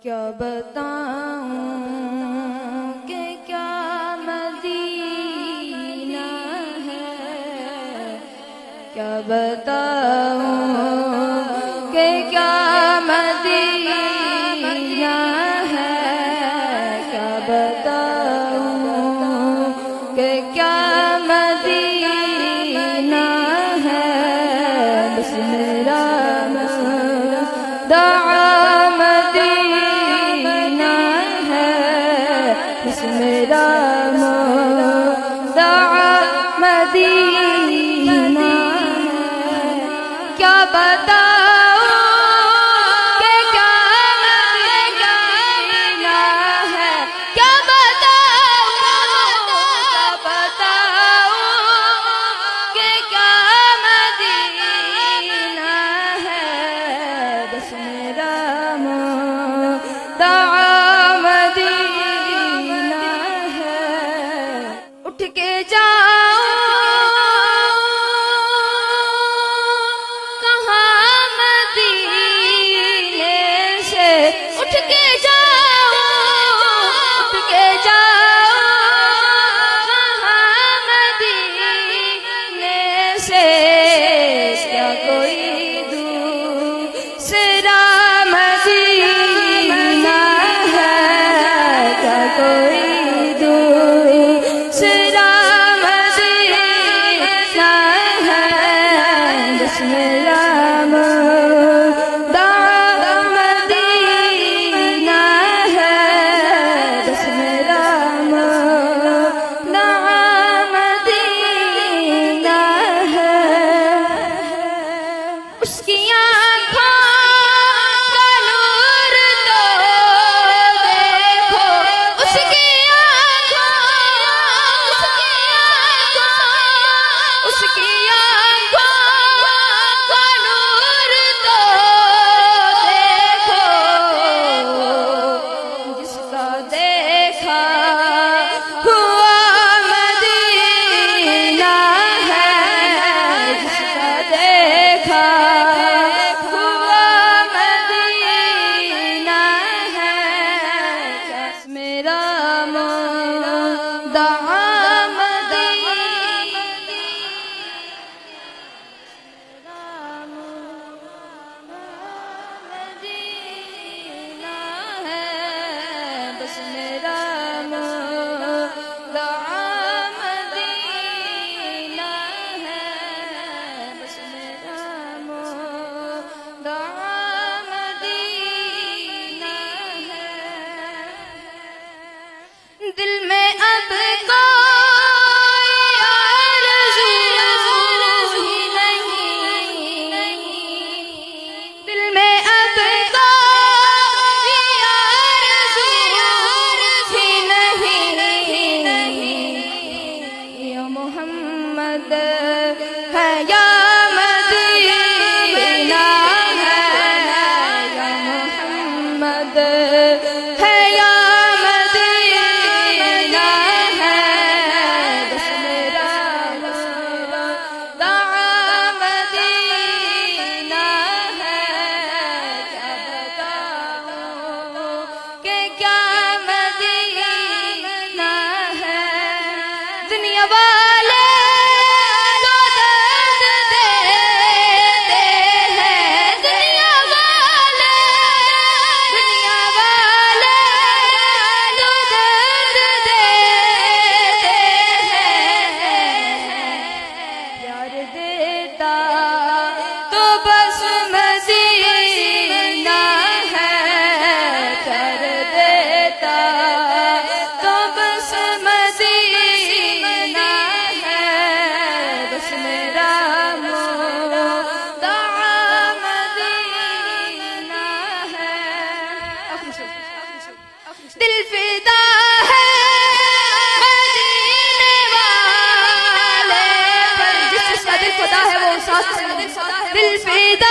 کیا بتاؤں کہ کیا مدینہ ہے، کیا بتاؤں کہ کیا مدینہ ہے، کیا بتاؤں کہ کیا مدینہ ہے، بس میرا دعا مدینہ ہے، بس میرا دعا مدینہ ہے، کیا بتاؤں کہ کیا مدینہ ہے، کیا بتاؤں کہ کیا مدینہ ہے، بس میرا دعا مدینہ ہے، اٹھ کے جاؤں کہاں مدینے سے، اٹھ کے جاؤں کہاں مدینے سے، کیا کوئی دوسرا مدینہ ہے، کیا کوئی دوسرا مدینہ ہے، بس میرا دعا مدینہ ہے، بس میرا دعا مدینہ ہے، اس کی آنکھوں کا نور تو دیکھو، اس کی آنکھوں کا نور تو دیکھو، جس کا دیکھا ہوا مدینہ ہے، جس کا دیکھا ہوا مدینہ ہے، میرا دعا مدینہ ہے، بس میرا دعا مدینہ ہے، بس میرا دعا مدینہ ہے، دل میں اب کوئی آرزو ہی نہیں، دل میں اب کوئی آرزو ہی نہیں، یا محمد ہے یا مدینہ ہے، یا محمد ہے یا مدینہ ہے، بس میرا دعا مدینہ ہے، کیا بتاؤں کہ کیا مدینہ ہے، دنیا والے تو درد دیتے ہیں، دنیا والے تو درد دیتے ہیں، پیار دیتا تو بس مدینہ ہے، پیار دیتا تو بس مدینہ ہے، بس میرا دعا مدینہ ہے، دل فدا ہے مدینے والے پر، جس کا دل فدا ہے وہ ساتھ دل فدا